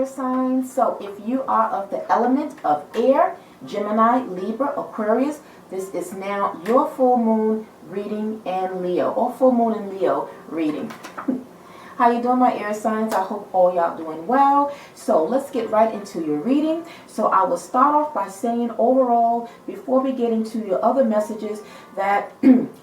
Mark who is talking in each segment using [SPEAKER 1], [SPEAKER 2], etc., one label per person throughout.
[SPEAKER 1] signs. So if you are of the element of air, Gemini, Libra, Aquarius, this is now your full moon reading in Leo, or full moon in Leo reading. How you doing, my air signs? I hope all y'all doing well. So let's get right into your reading. So I will start off by saying overall, before we get into your other messages, that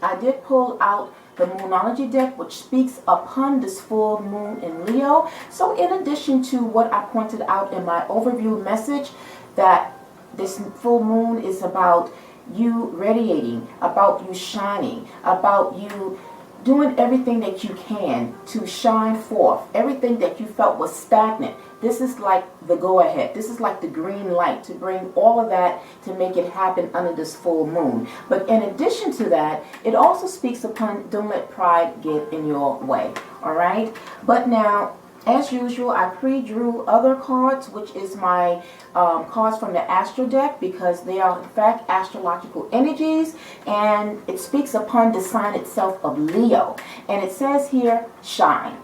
[SPEAKER 1] I did pull out the Moonology deck, which speaks upon this full moon in Leo. So in addition to what I pointed out in my overview message, that this full moon is about you radiating, about you shining, about you doing everything that you can to shine forth, everything that you felt was stagnant. This is like the go-ahead. This is like the green light to bring all of that to make it happen under this full moon. But in addition to that, it also speaks upon don't let pride get in your way. All right? But now, as usual, I pre-drew other cards, which is my cards from the Astro deck, because they are in fact astrological energies, and it speaks upon the sign itself of Leo. And it says here, shine.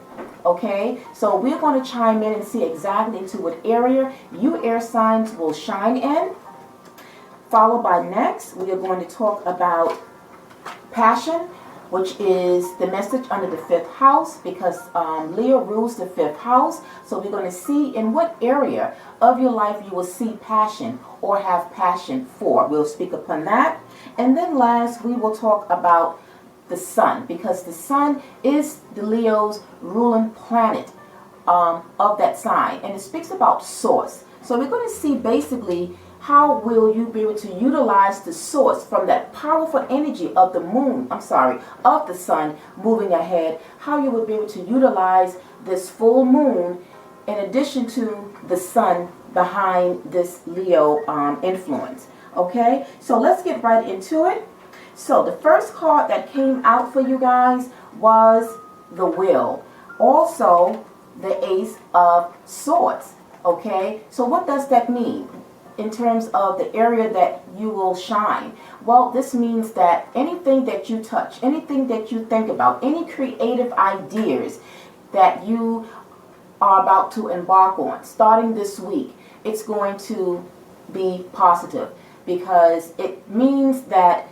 [SPEAKER 1] Okay, so we're going to chime in and see exactly into what area you air signs will shine in. Followed by next, we are going to talk about passion, which is the message under the 5th house, because Leo rules the 5th house. So we're going to see in what area of your life you will see passion or have passion for. We'll speak upon that. And then last, we will talk about the sun, because the sun is the Leo's ruling planet of that sign. And it speaks about source. So we're going to see basically how will you be able to utilize the source from that powerful energy of the moon, of the sun moving ahead, how you will be able to utilize this full moon in addition to the sun behind this Leo influence. Okay, so let's get right into it. So the first card that came out for you guys was the Wheel. Also, the Ace of Swords. Okay, so what does that mean in terms of the area that you will shine? Well, this means that anything that you touch, anything that you think about, any creative ideas that you are about to embark on, starting this week, it's going to be positive, because it means that,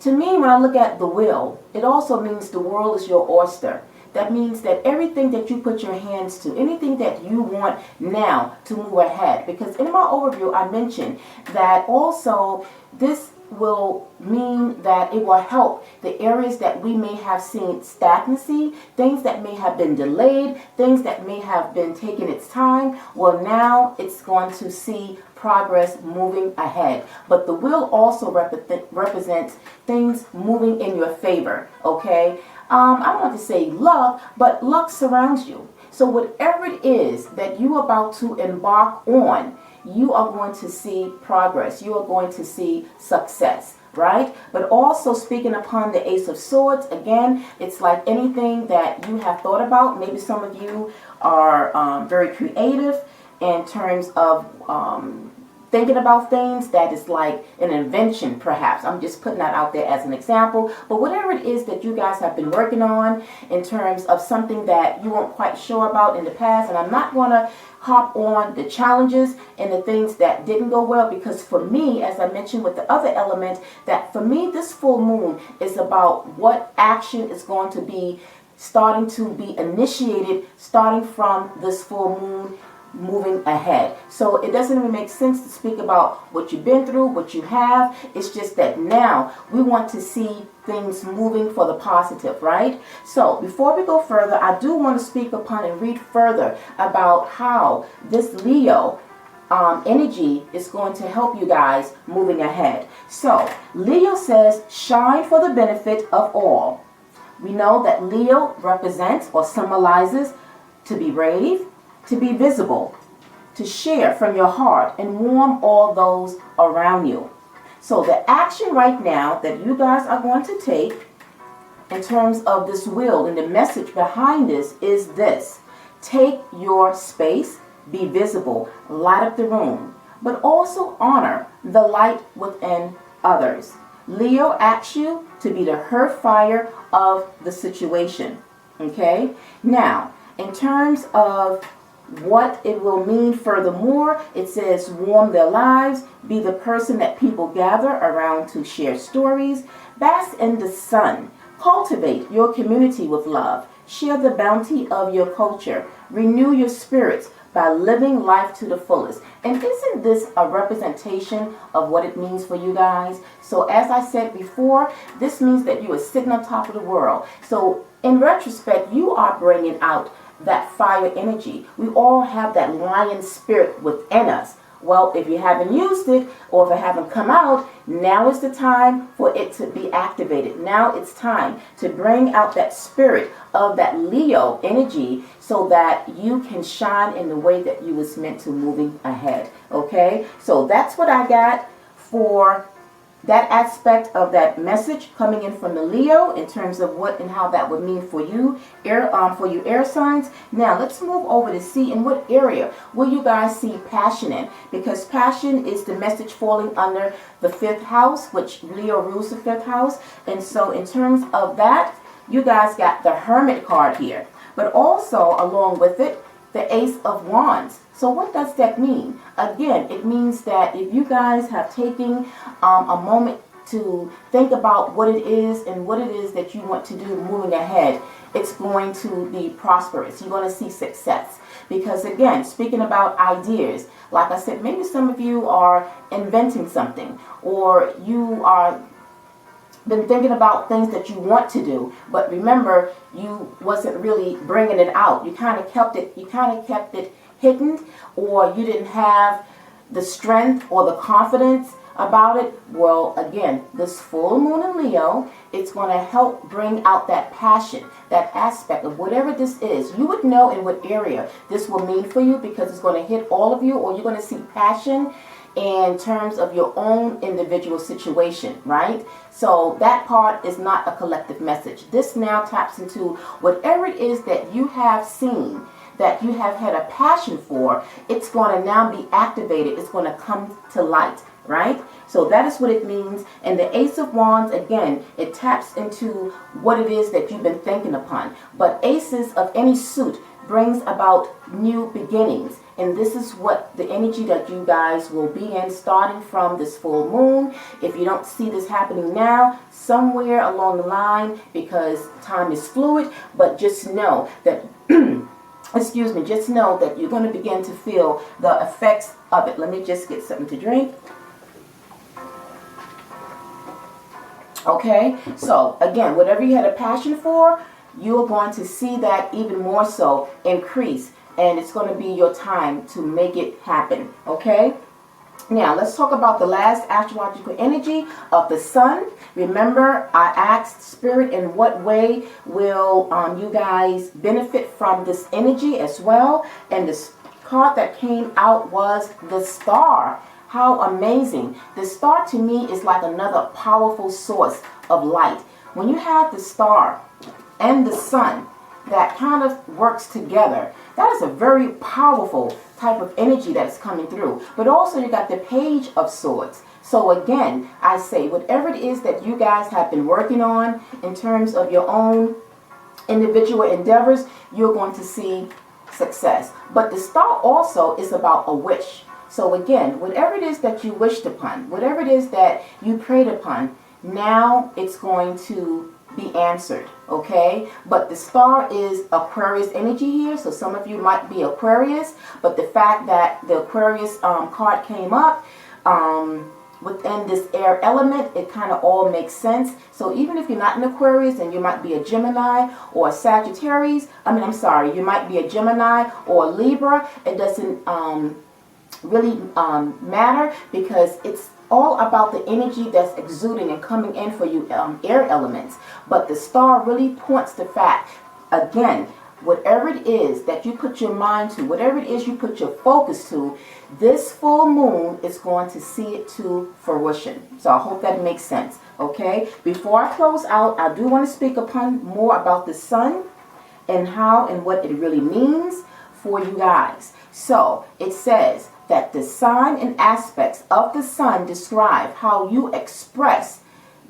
[SPEAKER 1] to me, when I look at the Wheel, it also means the world is your oyster. That means that everything that you put your hands to, anything that you want now to move ahead. Because in my overview, I mentioned that also this will mean that it will help the areas that we may have seen stagnancy, things that may have been delayed, things that may have been taking its time. Well, now it's going to see progress moving ahead. But the Wheel also represents things moving in your favor, okay? I don't want to say luck, but luck surrounds you. So whatever it is that you're about to embark on, you are going to see progress. You are going to see success, right? But also speaking upon the Ace of Swords, again, it's like anything that you have thought about. Maybe some of you are very creative in terms of thinking about things that is like an invention, perhaps. I'm just putting that out there as an example. But whatever it is that you guys have been working on in terms of something that you weren't quite sure about in the past, and I'm not going to hop on the challenges and the things that didn't go well, because for me, as I mentioned with the other element, that for me, this full moon is about what action is going to be starting to be initiated starting from this full moon moving ahead. So it doesn't even make sense to speak about what you've been through, what you have. It's just that now we want to see things moving for the positive, right? So before we go further, I do want to speak upon and read further about how this Leo energy is going to help you guys moving ahead. So Leo says, shine for the benefit of all. We know that Leo represents or symbolizes to be brave, to be visible, to share from your heart and warm all those around you. So the action right now that you guys are going to take in terms of this Wheel and the message behind this is this: take your space, be visible, light up the room, but also honor the light within others. Leo asks you to be the hearth fire of the situation. Okay? Now, in terms of what it will mean furthermore, it says warm their lives, be the person that people gather around to share stories, bask in the sun, cultivate your community with love, share the bounty of your culture, renew your spirits by living life to the fullest. And isn't this a representation of what it means for you guys? So as I said before, this means that you are sitting on top of the world. So in retrospect, you are bringing out that fire energy. We all have that lion spirit within us. Well, if you haven't used it or if it haven't come out, now is the time for it to be activated. Now it's time to bring out that spirit of that Leo energy so that you can shine in the way that you was meant to moving ahead. Okay, so that's what I got for that aspect of that message coming in from the Leo in terms of what and how that would mean for you, air signs. Now let's move over to see in what area will you guys see passion in, because passion is the message falling under the 5th house, which Leo rules the 5th house. And so in terms of that, you guys got the Hermit card here, but also along with it, the Ace of Wands. So what does that mean? Again, it means that if you guys have taken a moment to think about what it is and what it is that you want to do moving ahead, it's going to be prosperous. You're going to see success. Because again, speaking about ideas, like I said, maybe some of you are inventing something, or you are been thinking about things that you want to do, but remember, you wasn't really bringing it out. You kind of kept it hidden, or you didn't have the strength or the confidence about it. Well, again, this full moon in Leo, it's going to help bring out that passion, that aspect of whatever this is. You would know in what area this will mean for you, because it's going to hit all of you, or you're going to see passion in terms of your own individual situation, right? So that part is not a collective message. This now taps into whatever it is that you have seen, that you have had a passion for. It's going to now be activated. It's going to come to light, right? So that is what it means. And the Ace of Wands, again, it taps into what it is that you've been thinking upon. But aces of any suit brings about new beginnings. And this is what the energy that you guys will be in starting from this full moon. If you don't see this happening now, somewhere along the line, because time is fluid, but just know that excuse me, just know that you're going to begin to feel the effects of it. Let me just get something to drink. Okay, so again, whatever you had a passion for, you are going to see that even more so increase, and it's going to be your time to make it happen. Okay, now let's talk about the last astrological energy of the sun. Remember, I asked Spirit, in what way will you guys benefit from this energy as well? And this card that came out was the Star. How amazing. The star to me is like another powerful source of light. When you have the star and the sun that kind of works together, that is a very powerful type of energy that is coming through. But also you got the Page of Swords. So again, I say whatever it is that you guys have been working on in terms of your own individual endeavors, you're going to see success. But the star also is about a wish. So again, whatever it is that you wished upon, whatever it is that you prayed upon, now it's going to be answered, okay? But the star is Aquarius energy here, so some of you might be Aquarius, but the fact that the Aquarius card came up within this air element, it kind of all makes sense. So even if you're not an Aquarius and you might be a Gemini or a Sagittarius, you might be a Gemini or a Libra, it doesn't really matter, because it's all about the energy that's exuding and coming in for you, air elements. But the star really points the fact, again, whatever it is that you put your mind to, whatever it is you put your focus to, this full moon is going to see it to fruition. So I hope that makes sense, okay? Before I close out, I do want to speak upon more about the sun and how and what it really means for you guys. So it says that the sign and aspects of the sun describe how you express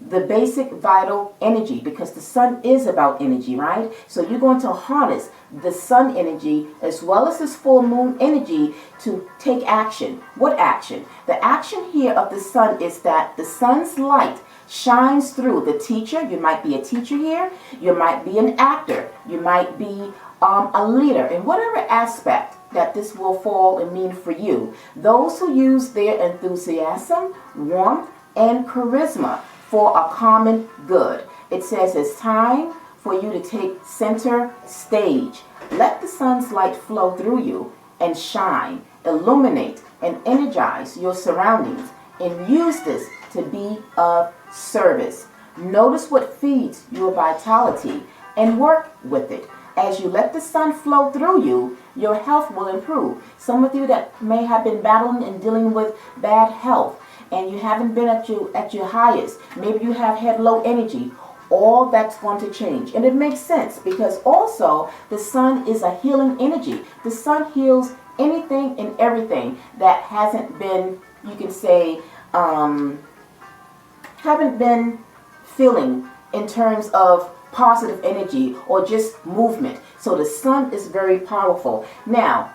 [SPEAKER 1] the basic vital energy, because the sun is about energy, right? So you're going to harness the sun energy as well as this full moon energy to take action. What action? The action here of the sun is that the sun's light shines through the teacher. You might be a teacher here. You might be an actor. You might be a leader. In whatever aspect that this will fall and mean for you. Those who use their enthusiasm, warmth, and charisma for a common good. It says it's time for you to take center stage. Let the sun's light flow through you and shine, illuminate, and energize your surroundings, and use this to be of service. Notice what feeds your vitality and work with it. As you let the sun flow through you, your health will improve. Some of you that may have been battling and dealing with bad health, and you haven't been at your highest. Maybe you have had low energy. All that's going to change. And it makes sense because also the sun is a healing energy. The sun heals anything and everything that hasn't been, you can say, haven't been feeling in terms of positive energy or just movement. So the sun is very powerful. Now,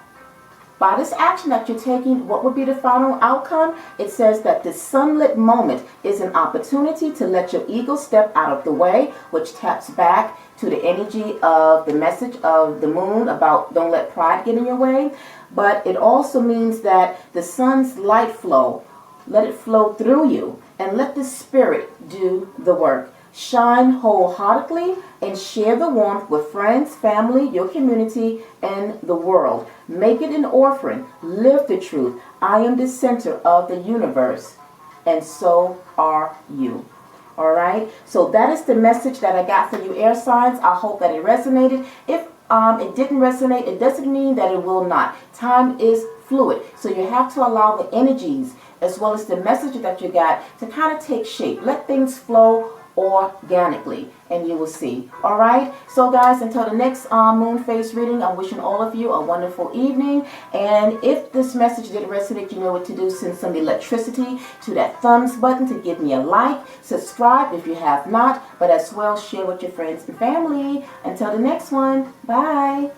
[SPEAKER 1] by this action that you're taking, what would be the final outcome? It says that the sunlit moment is an opportunity to let your ego step out of the way, which taps back to the energy of the message of the moon about don't let pride get in your way. But it also means that the sun's light flow, let it flow through you and let the spirit do the work. Shine wholeheartedly and share the warmth with friends, family, your community, and the world. Make it an offering. Live the truth. I am the center of the universe, and so are you. All right? So that is the message that I got for you, air signs. I hope that it resonated. If it didn't resonate, it doesn't mean that it will not. Time is fluid. So you have to allow the energies as well as the message that you got to kind of take shape. Let things flow organically, and you will see. All right, so guys, until the next moon phase reading, I'm wishing all of you a wonderful evening. And if this message didn't resonate, you know what to do. Send some electricity to that thumbs button to give me a like. Subscribe if you have not, but as well share with your friends and family. Until the next one, bye.